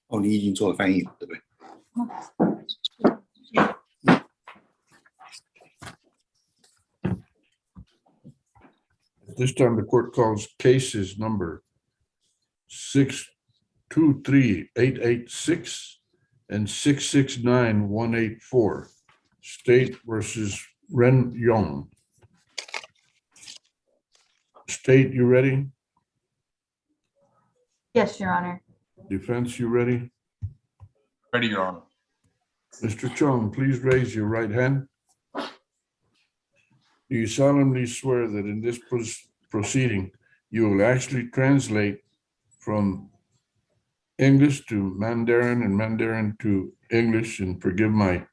哦，你已经做了翻译了，对不对？ This time the court calls cases number 623-886 and 669-184, State versus Ren Yong. State, you ready? Yes, Your Honor. Defense, you ready? Ready, Your Honor. Mr. Chung, please raise your right hand. Do you solemnly swear that in this proceeding, you will actually translate from English to Mandarin and Mandarin to English, and forgive my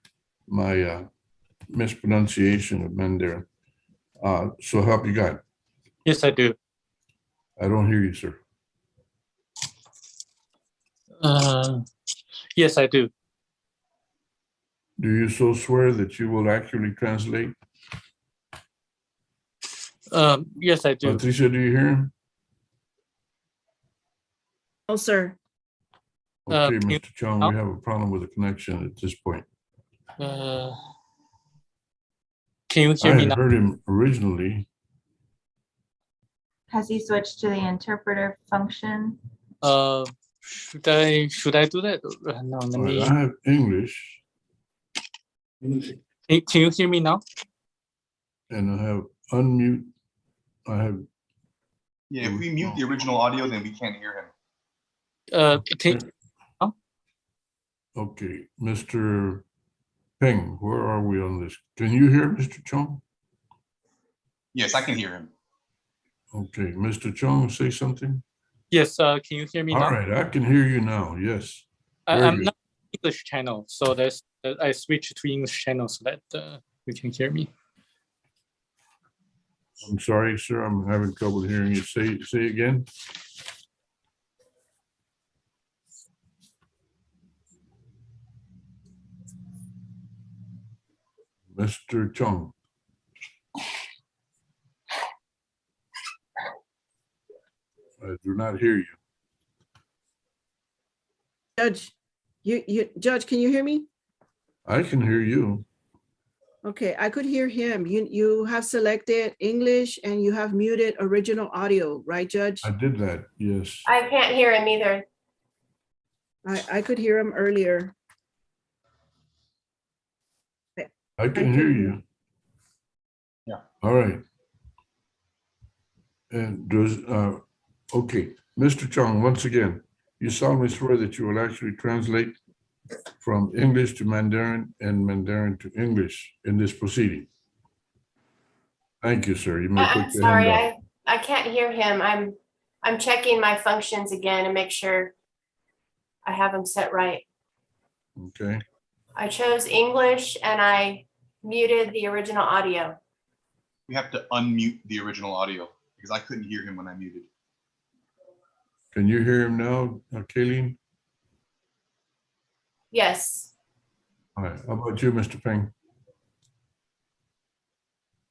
mispronunciation of Mandarin. So help you God. Yes, I do. I don't hear you, sir. Yes, I do. Do you so swear that you will actually translate? Yes, I do. Patricia, do you hear him? No, sir. Okay, can you- Mr. Chung, we have a problem with the connection at this point. Can you I hear me had now? heard him originally. Has he switched to the interpreter function? Should I do that? No, let All right, me. I have English Can you hear me now? and I have unmute. I have, Yeah, if we mute the original audio, then we can't hear him. Can, okay, Mr. Peng, where are we on this? Can you hear Mr. Chung? Yes, I can hear him. Okay, Mr. Chung, say something. yes. Can you hear me All now? right, I can hear you now. Yes. Very I'm good. not English channel, so that's I switched to English channel so that you can hear me. I'm sorry, sir. I'm having trouble hearing you. Say again. Mr. Chung. I do not hear you. Judge, Judge, can you hear me? I can hear you. Okay, I could hear him. You have selected English and you have muted original audio, right, Judge? I did that, yes. I can't hear him either. I could hear him earlier. I can hear you. Yeah. All right. And does, okay, Mr. Chung, once again, you solemnly swear that you will actually translate from English to Mandarin and Mandarin to English in this proceeding. Thank you, sir. You may I'm put your hand sorry, up. I can't hear him. I'm checking my functions again and make sure I have them set right. Okay, I chose English and I muted the original audio. We have to unmute the original audio because I couldn't hear him when I muted. can you hear him now, Kayleen? Yes, All right, how about you, Mr. Peng?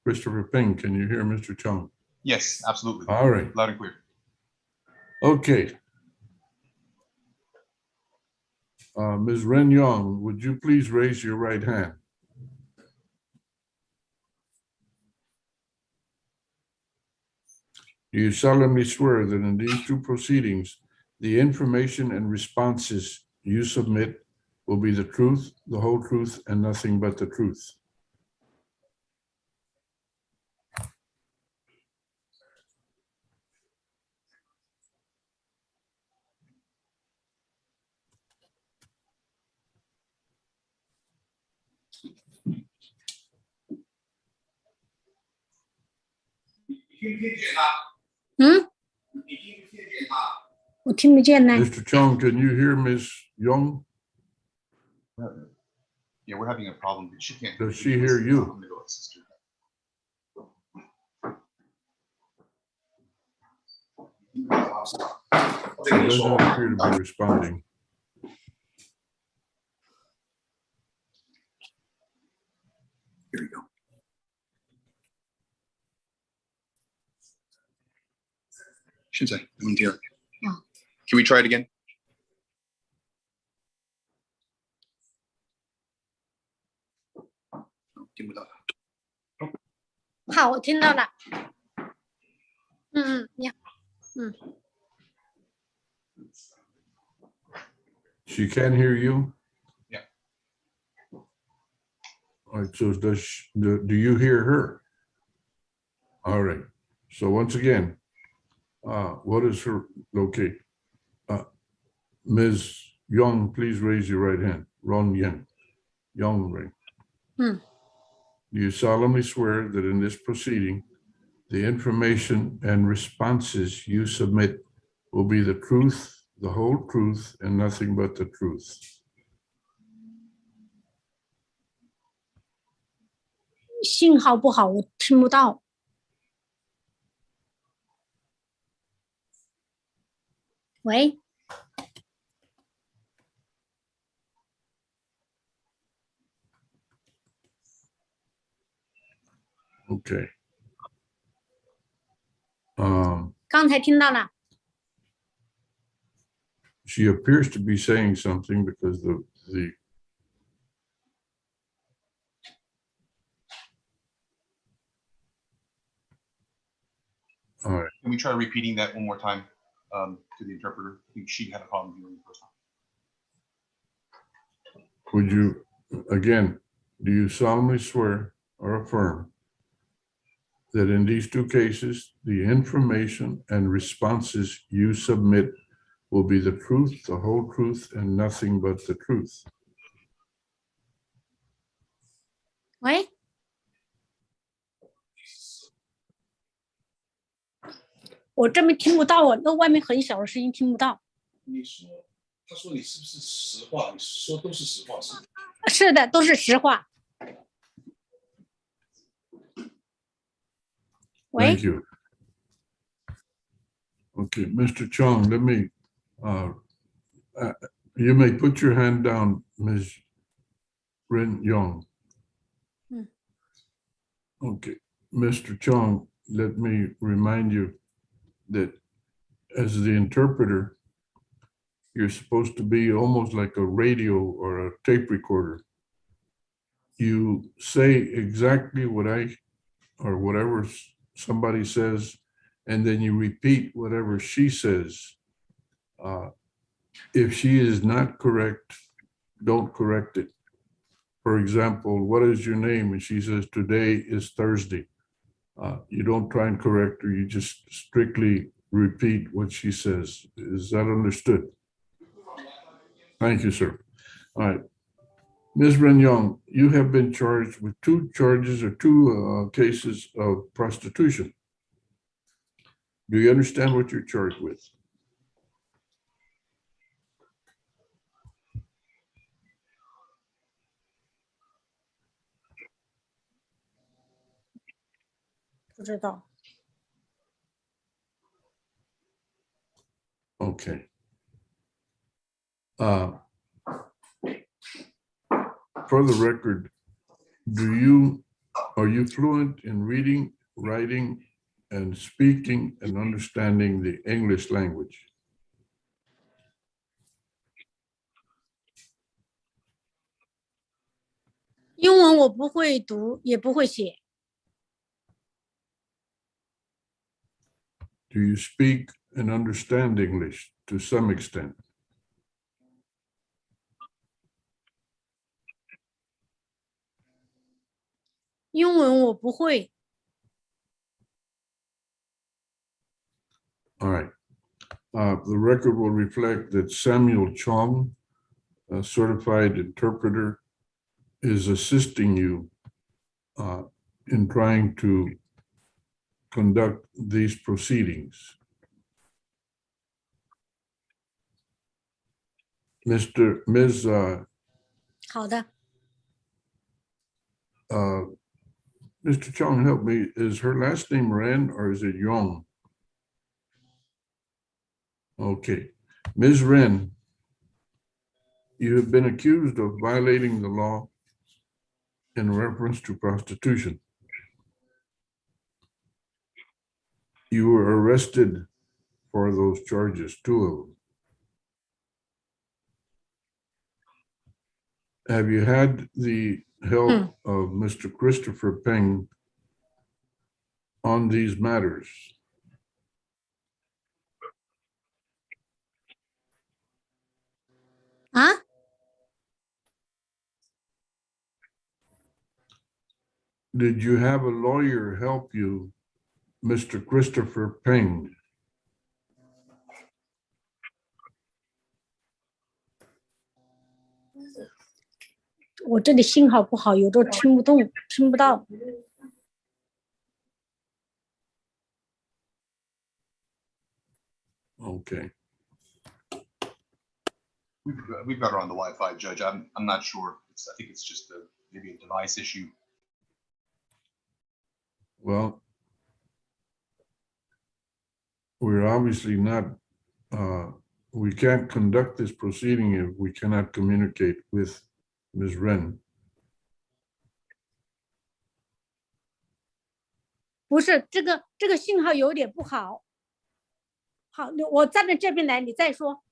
Christopher Peng, can you hear Mr. Chung? Yes, absolutely. All right, Loud and clear. okay. Ms. Ren Yong, would you please raise your right hand? Do you solemnly swear that in these two proceedings, the information and responses you submit will be the truth, the whole truth, and nothing but the truth? Mr. Chung, can you hear Ms. Young? Yeah, we're having a problem. She can't. Does she hear you? I'm gonna go with sister. She doesn't appear to be responding. Here we go. Can we try it again? 听不到。好，我听到了。你好。 She can't hear you? Yeah. All right, so do you hear her? All right, so once again, what is her, okay. Ms. Young, please raise your right hand. Ron Yang. Young, right? Hmm. Do you solemnly swear that in this proceeding, the information and responses you submit will be the truth, the whole truth, and nothing but the truth? 信号不好，我听不到。喂， Okay. 刚才听到了。 She appears to be saying something because the all right. Can we try repeating that one more time to the interpreter? I think she had a problem hearing the first time. Would you, again, do you solemnly swear or affirm that in these two cases, the information and responses you submit will be the truth, the whole truth, and nothing but the truth? 喂， 我这边听不到啊，那外面很小的声音听不到。你说，他说你是不是实话？你说都是实话，是吗？是的，都是实话。喂 Thank，you. Okay, Mr. Chong, let me, you may put your hand down, Ms. Ren Yong. Hmm. Okay, Mr. Chong, let me remind you that as the interpreter, you're supposed to be almost like a radio or a tape recorder. You say exactly what or whatever somebody says, and then you repeat whatever she says. If she is not correct, don't correct it. For example, what is your name? And she says, today is Thursday. You don't try and correct her, you just strictly repeat what she says. Is that understood? Thank you, sir. All right. Ms. Renyong, you have been charged with two cases of prostitution. Do you understand what you're charged with? 不知道。 Okay. For the record, are you fluent in reading, writing, and speaking and understanding the English language? 英文我不会读，也不会写。 Do you speak and understand English to some extent? 英文我不会。 All right. The record will reflect that Samuel Chong, a certified interpreter, is assisting you in trying to conduct these proceedings. Ms. 好的， Mr. Chong, help me. Is her last name Ren or is it Yong? Okay. Ms. Ren, you have been accused of violating the law in reference to prostitution. You were arrested for those charges, two of them. Have you had the help of Mr. Christopher Peng on these matters? 啊， Did you have a lawyer help you, Mr. Christopher Peng? 我这里信号不好，有的听不动，听不到。 Okay. We've got her on the Wi-Fi, Judge. I'm not sure. I think it's just maybe a device issue. Well, we're obviously not, we can't conduct this proceeding if we cannot communicate with Ms. Ren. 不是这个信号有点不好。好，我站在这边来，你再说。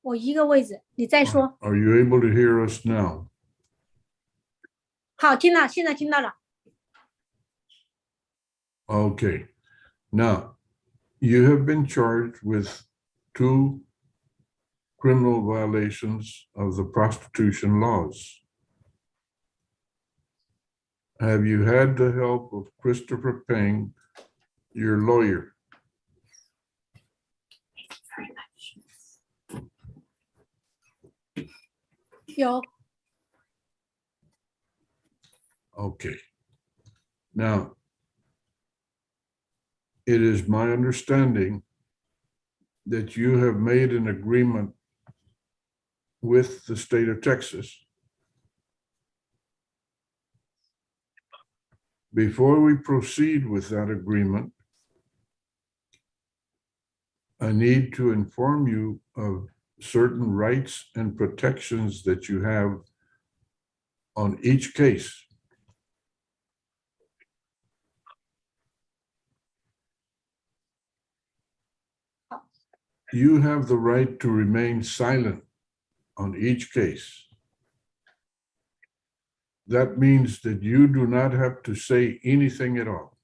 我一个位置，你再说。 Are you able to hear us now? 好，听了，现在听到了。 Okay. Now, you have been charged with 2 criminal violations of the prostitution laws. Have you had the help of Christopher Peng, your lawyer? 有。 Okay. Now, it is my understanding that you have made an agreement with the state of Texas. Before we proceed with that agreement, I need to inform you of certain rights and protections that you have on each case. You have the right to remain silent on each case. That means that you do not have to say anything at all.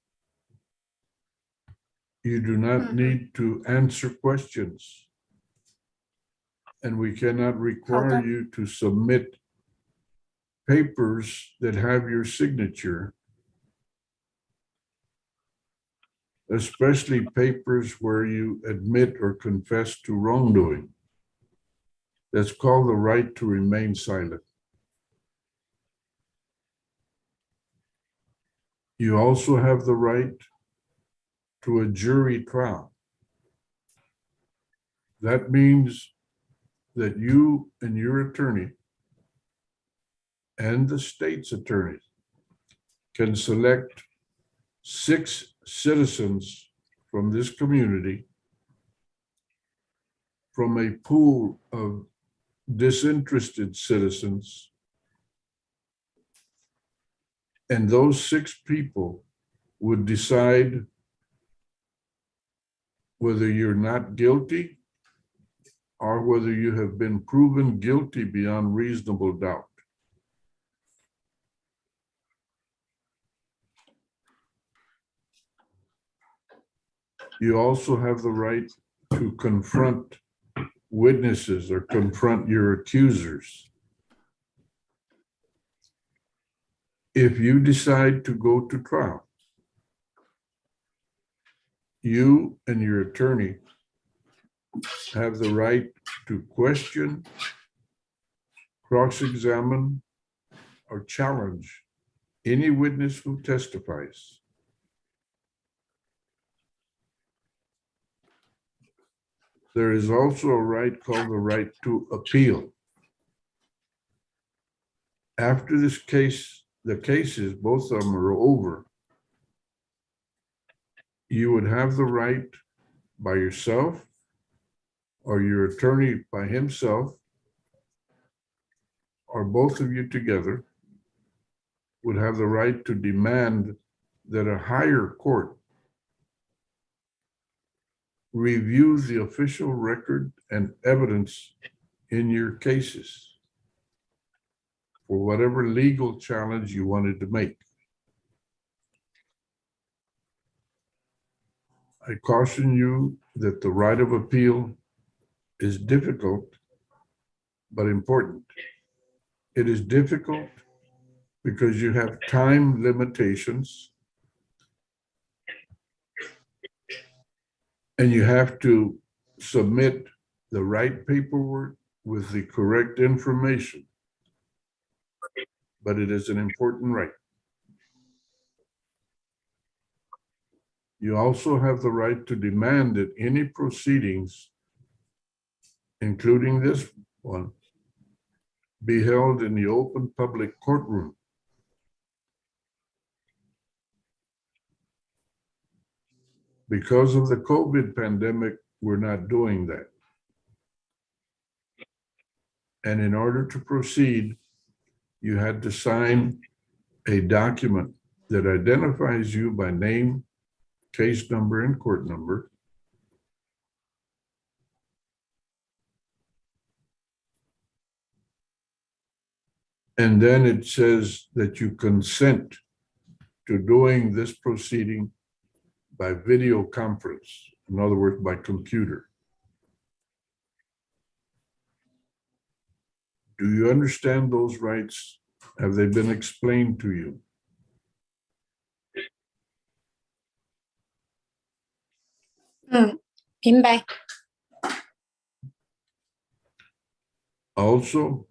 You do not need to answer questions. And we cannot require you to submit papers that have your signature, especially papers where you admit or confess to wrongdoing. That's called the right to remain silent. You also have the right to a jury trial. That means that you and your attorney and the state's attorney can select 6 citizens from this community from a pool of disinterested citizens, and those 6 people would decide whether you're not guilty or whether you have been proven guilty beyond reasonable doubt. You also have the right to confront witnesses or confront your accusers. If you decide to go to trial, you and your attorney have the right to question, cross-examine, or challenge any witness who testifies. There is also a right called the right to appeal. After this case, the cases, both of them are over, you would have the right by yourself or your attorney by himself, or both of you together, would have the right to demand that a higher court review the official record and evidence in your cases. for whatever legal challenge you wanted to make. I caution you that the right of appeal is difficult, but important. It is difficult because you have time limitations and you have to submit the right paperwork with the correct information. But it is an important right. You also have the right to demand that any proceedings, including this one, be held in the open public courtroom. Because of the COVID pandemic, we're not doing that. And in order to proceed, you had to sign a document that identifies you by name, case number, and court number. And then it says that you consent to doing this proceeding by video conference, in other words, by computer. Do you understand those rights? Have they been explained to you? Mm, 明白。 Also,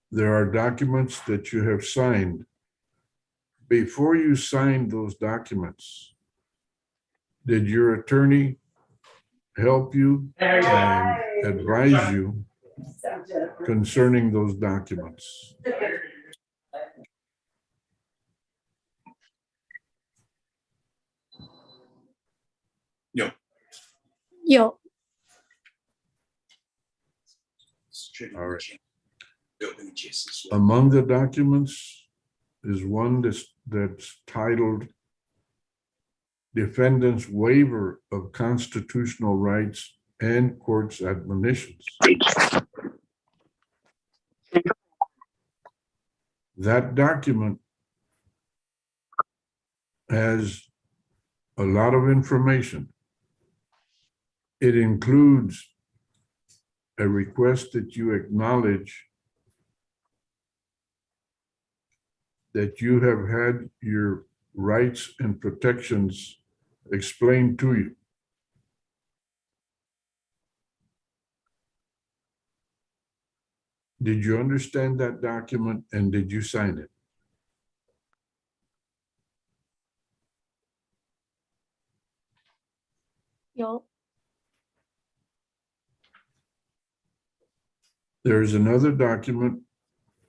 there are documents that you have signed. Before you signed those documents, did your attorney help you and advise you concerning those documents?有 All right. 有跟你解释说， Among the documents is one that's titled Defendant's Waiver of Constitutional Rights and Court's Admonitions. That document has a lot of information. It includes a request that you acknowledge that you have had your rights and protections explained to you. Did you understand that document and did you sign it?有 There's another document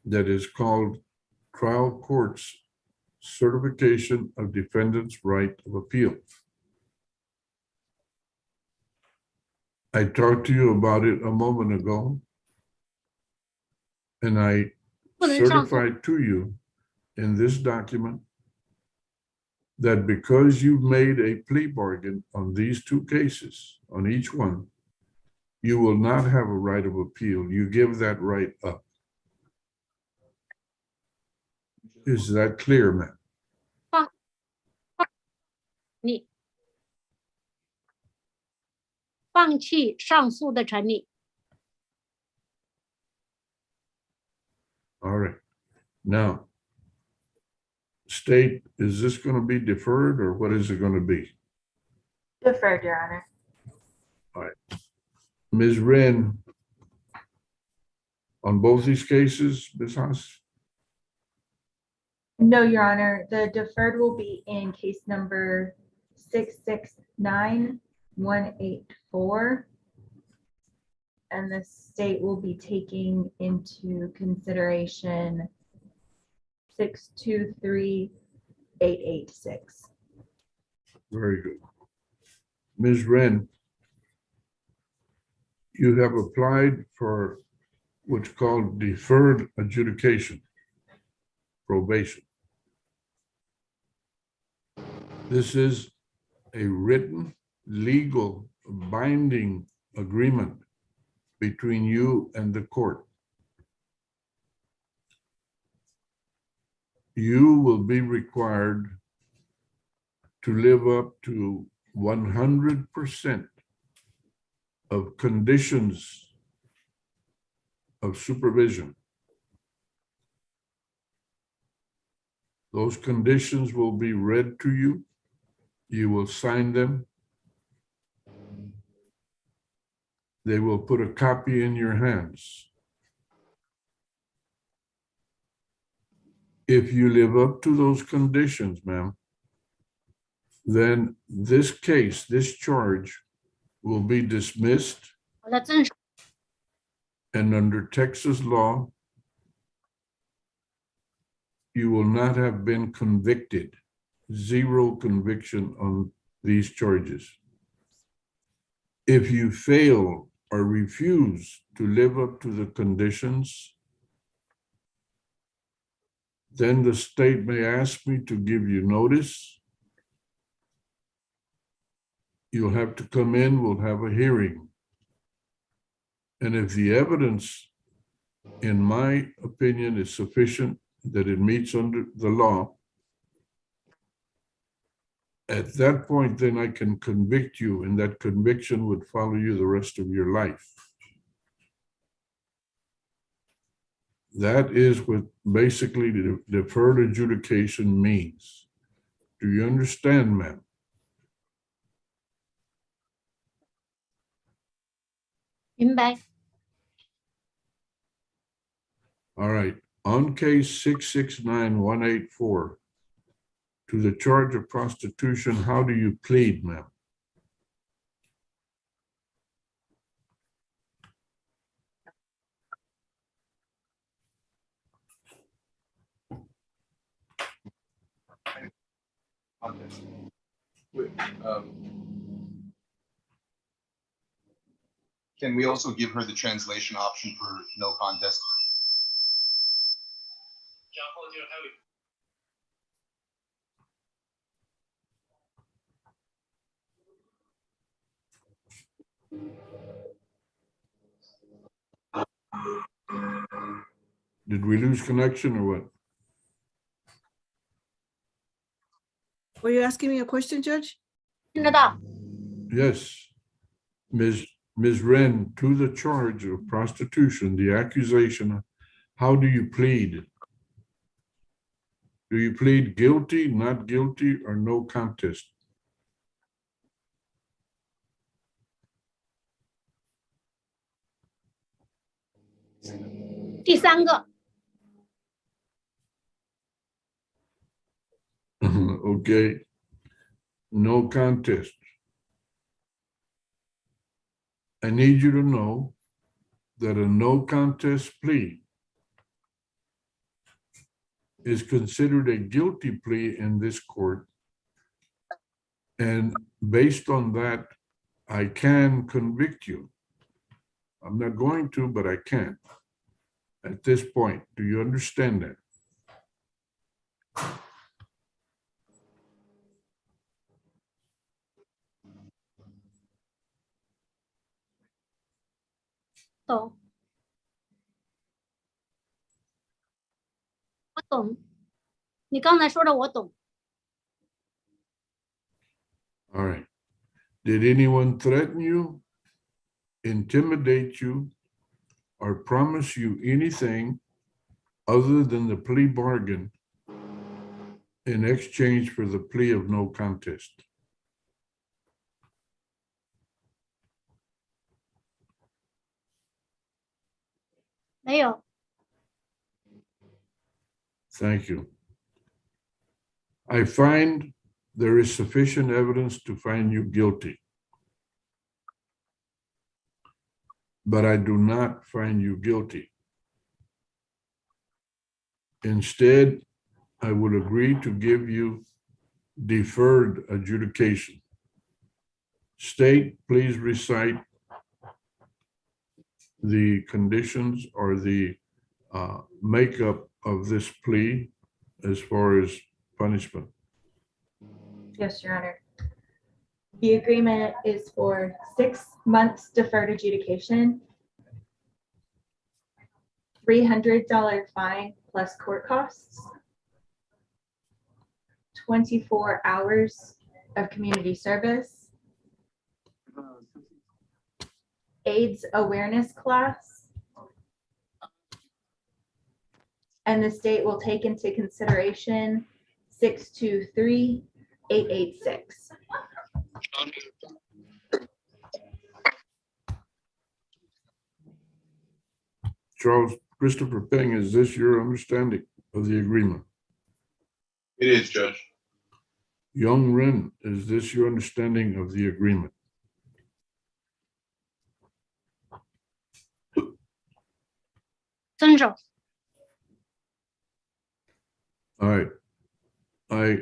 that is called Trial Court's Certification of Defendant's Right of Appeal. I talked to you about it a moment ago, and I 不能上诉 certified to you in this document that because you've made a plea bargain on these two cases, on each one, you will not have a right of appeal. You give that right up. Is that clear, ma'am? 你放弃上诉的权利。 All right. Now, state, is this going to be deferred or what is it going to be? Deferred, Your Honor. Ms. Wren, on both these cases, Ms. Haas? No, Your Honor, the deferred will be in case number 669184. And the state will be taking into consideration 623886. Very good. Ms. Wren, you have applied for what's called deferred adjudication, probation. This is a written, legal, binding agreement between you and the court. you will be required to live up to 100% of conditions of supervision. Those conditions will be read to you. You will sign them. They will put a copy in your hands. If you live up to those conditions, ma'am, then this case, this charge will be dismissed, 好的，正式 and under Texas law, you will not have been convicted. Zero conviction on these charges. If you fail or refuse to live up to the conditions, then the state may ask me to give you notice. You'll have to come in, we'll have a hearing. And if the evidence, in my opinion, is sufficient that it meets under the law, at that point, then I can convict you, and that conviction would follow you the rest of your life. That is what basically the deferred adjudication means. Do you understand, ma'am? 明白。 All right, on case 669-184, to the charge of prostitution, how do you plead, ma'am? Wait, Can we also give her the translation option for no contest? Did we lose connection or what? Were you asking me a question, Judge? 听得到？ Yes, Ms. Wren, to the charge of prostitution, the accusation, how do you plead? Do you plead guilty, not guilty, or no contest? 第三个， Okay, no contest. I need you to know that a no contest plea is considered a guilty plea in this court. And based on that, I can convict you. I'm not going to, but I can. At this point, do you understand that? 懂。我懂。你刚才说的我懂。 All right. Did anyone threaten you, intimidate you, or promise you anything other than the plea bargain in exchange for the plea of no contest?没有。 Thank you. I find there is sufficient evidence to find you guilty, but I do not find you guilty. Instead, I would agree to give you deferred adjudication. State, please recite the conditions or the makeup of this plea as far as punishment. Yes, Your Honor. The agreement is for 6 months deferred adjudication, $300 fine plus court costs, 24 hours of community service, AIDS awareness class, and the state will take into consideration 623-886. Charles Christopher Peng, is this your understanding of the agreement? It is, Judge. Young Ren, is this your understanding of the agreement?遵守。 All right. I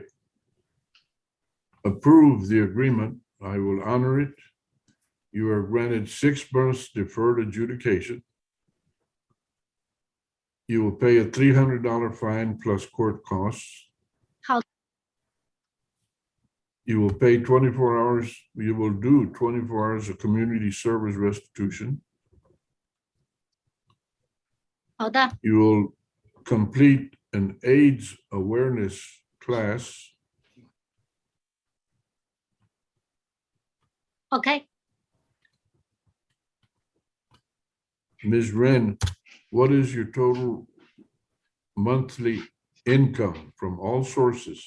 approve the agreement. I will honor it. You are granted 6 months deferred adjudication. You will pay a $300 fine plus court costs. 好， You will pay 24 hours. You will do 24 hours of community service restitution. 好的， You will complete an AIDS awareness class. OK。 Ms. Ren, what is your total monthly income from all sources?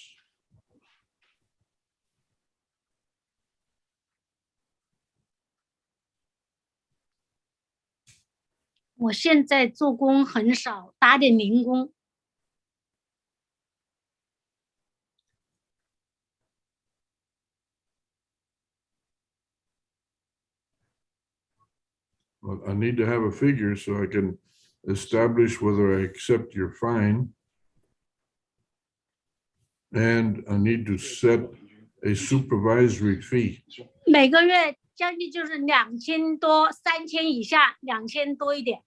我现在做工很少，打点零工。 Well, I need to have a figure so I can establish whether I accept your fine. And I need to set a supervisory fee. 每个月将近就是2000多，3000以下，2000多一点。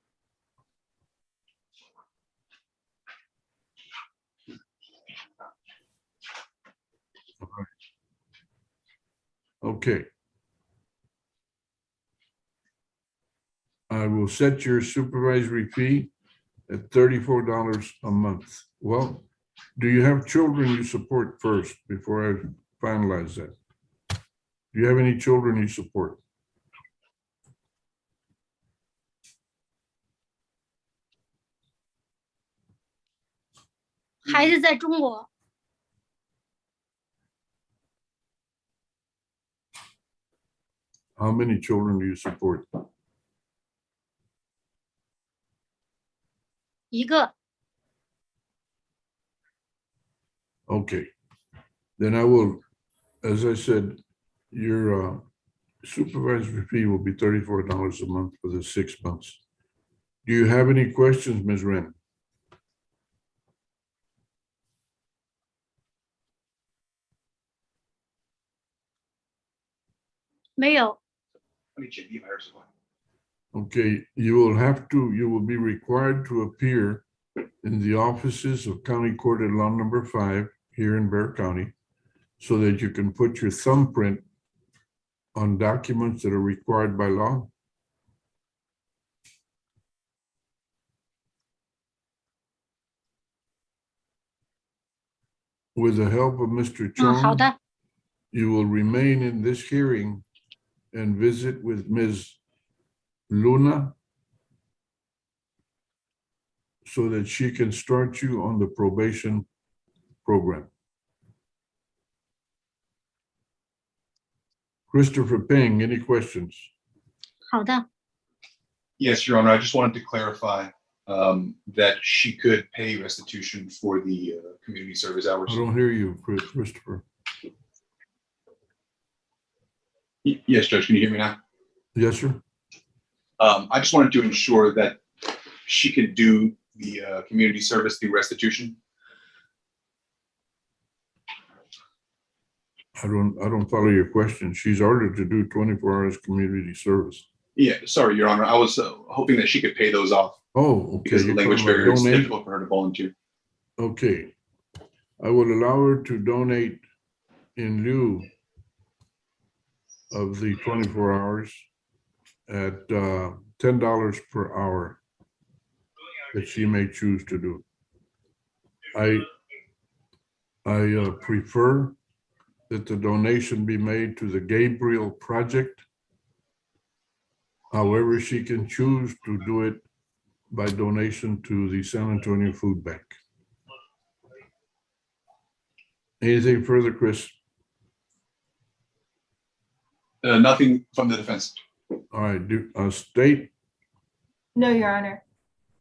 Okay. I will set your supervisory fee at $34 a month. Well, do you have children you support first before I finalize that? Do you have any children you support? 孩子在中国， How many children do you support? 一个。 Okay. Then I will, as I said, your supervisory fee will be $34 a month for the 6 months. Do you have any questions, Ms. Ren? 没有。 Okay, you will be required to appear in the offices of County Court at Law Number 5 here in Bexar County so that you can put your thumbprint on documents that are required by law. With the help of Mr. 好 Chong, 的， you will remain in this hearing and visit with Ms. Luna so that she can start you on the probation program. Christopher Peng, any questions? 好的， Yes, Your Honor, I just wanted to clarify that she could pay restitution for the community service hours. I don't hear you, Christopher. Yes, Judge, can you hear me now? Yes, sir. I just wanted to ensure that she could do the community service through restitution. I don't follow your question. She's ordered to do 24 hours community service. Yeah, sorry, Your Honor. I was hoping that she could pay those off Oh, okay. because the You're language talking about barrier is donate? difficult for her to volunteer. Okay. I will allow her to donate in lieu of the 24 hours at $10 per hour that she may choose to do. I prefer that the donation be made to the Gabriel Project. However, she can choose to do it by donation to the San Antonio Food Bank. Anything further, Chris? Nothing from the defense. All right, state. No, Your Honor.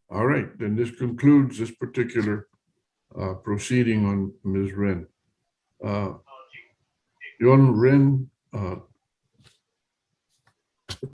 All right, then this concludes this particular proceeding on Ms. Ren. Yon Ren,